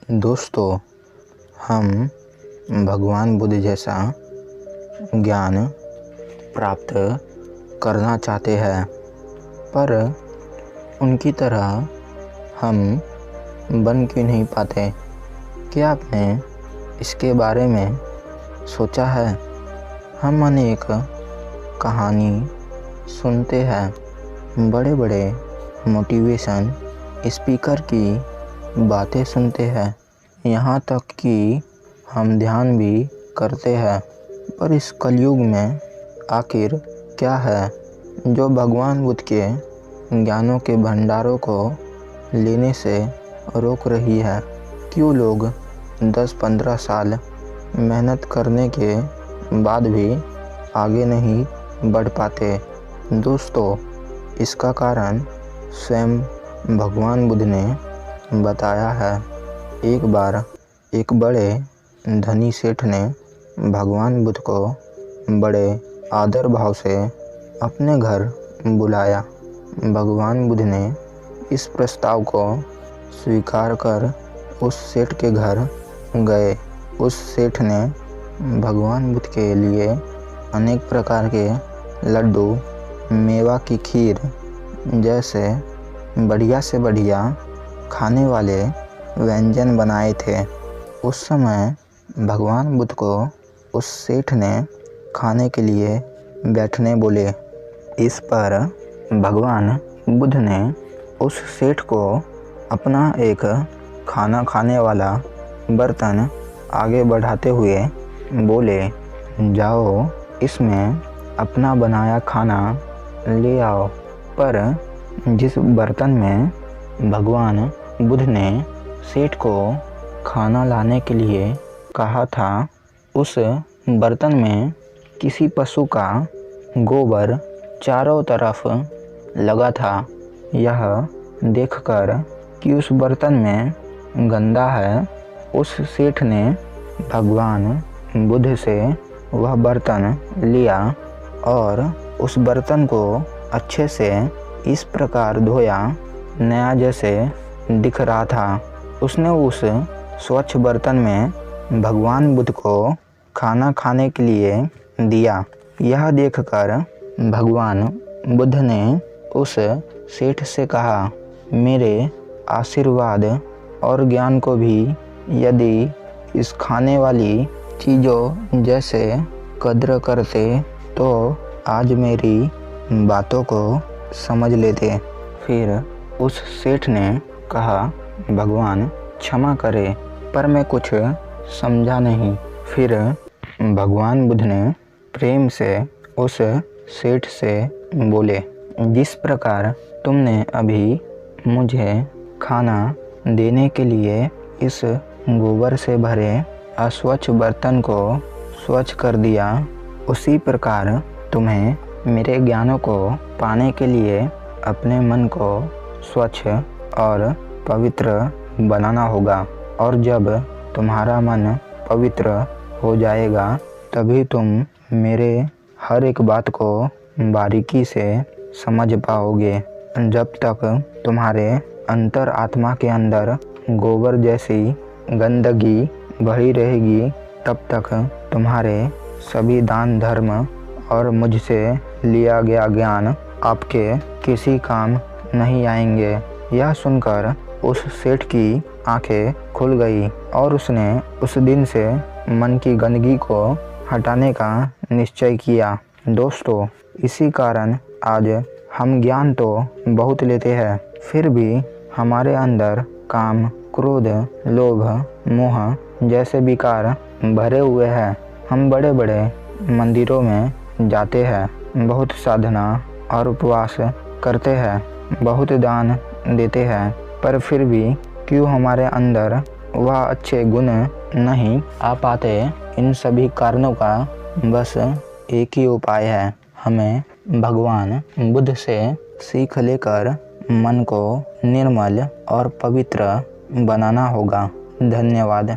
दोस्तों, हम भगवान बुद्ध जैसा ज्ञान प्राप्त करना चाहते हैं, पर उनकी तरह हम बन क्यों नहीं पाते? क्या आपने इसके बारे में सोचा है? हम अनेक कहानी सुनते हैं, बड़े बड़े मोटिवेशन स्पीकर की बातें सुनते हैं, यहाँ तक कि हम ध्यान भी करते हैं। पर इस कलयुग में आखिर क्या है जो भगवान बुद्ध के ज्ञानों के भंडारों को लेने से रोक रही है? क्यों लोग 10-15 साल मेहनत करने के बाद भी आगे नहीं बढ़ पाते? दोस्तों, इसका कारण स्वयं भगवान बुद्ध ने बताया है। एक बार एक बड़े धनी सेठ ने भगवान बुद्ध को बड़े आदर भाव से अपने घर बुलाया। भगवान बुद्ध ने इस प्रस्ताव को स्वीकार कर उस सेठ के घर गए। उस सेठ ने भगवान बुद्ध के लिए अनेक प्रकार के लड्डू, मेवा की खीर जैसे बढ़िया से बढ़िया खाने वाले व्यंजन बनाए थे। उस समय भगवान बुद्ध को उस सेठ ने खाने के लिए बैठने बोले। इस पर भगवान बुद्ध ने उस सेठ को अपना एक खाना खाने वाला बर्तन आगे बढ़ाते हुए बोले, जाओ इसमें अपना बनाया खाना ले आओ। पर जिस बर्तन में भगवान बुद्ध ने सेठ को खाना लाने के लिए कहा था, उस बर्तन में किसी पशु का गोबर चारों तरफ लगा था। यह देखकर कि उस बर्तन में गंदा है, उस सेठ ने भगवान बुद्ध से वह बर्तन लिया और उस बर्तन को अच्छे से इस प्रकार धोया नया जैसे दिख रहा था। उसने उस स्वच्छ बर्तन में भगवान बुद्ध को खाना खाने के लिए दिया। यह देखकर भगवान बुद्ध ने उस सेठ से कहा, मेरे आशीर्वाद और ज्ञान को भी यदि इस खाने वाली चीज़ों जैसे कद्र करते तो आज मेरी बातों को समझ लेते। फिर उस सेठ ने कहा, भगवान क्षमा करे, पर मैं कुछ समझा नहीं। फिर भगवान बुद्ध ने प्रेम से उस सेठ से बोले, जिस प्रकार तुमने अभी मुझे खाना देने के लिए इस गोबर से भरे अस्वच्छ बर्तन को स्वच्छ कर दिया, उसी प्रकार तुम्हें मेरे ज्ञानों को पाने के लिए अपने मन को स्वच्छ और पवित्र बनाना होगा। और जब तुम्हारा मन पवित्र हो जाएगा, तभी तुम मेरे हर एक बात को बारीकी से समझ पाओगे। जब तक तुम्हारे अंतर आत्मा के अंदर गोबर जैसी गंदगी भरी रहेगी, तब तक तुम्हारे सभी दान धर्म और मुझसे लिया गया ज्ञान आपके किसी काम नहीं आएंगे। यह सुनकर उस सेठ की आंखें खुल गई और उसने उस दिन से मन की गंदगी को हटाने का निश्चय किया। दोस्तों, इसी कारण आज हम ज्ञान तो बहुत लेते हैं, फिर भी हमारे अंदर काम, क्रोध, लोभ, मोह जैसे विकार भरे हुए हैं। हम बड़े बड़े मंदिरों में जाते हैं, बहुत साधना और उपवास करते हैं, बहुत दान देते हैं, पर फिर भी क्यों हमारे अंदर वह अच्छे गुण नहीं आ पाते? इन सभी कारणों का बस एक ही उपाय है, हमें भगवान बुद्ध से सीख लेकर मन को निर्मल और पवित्र बनाना होगा। धन्यवाद।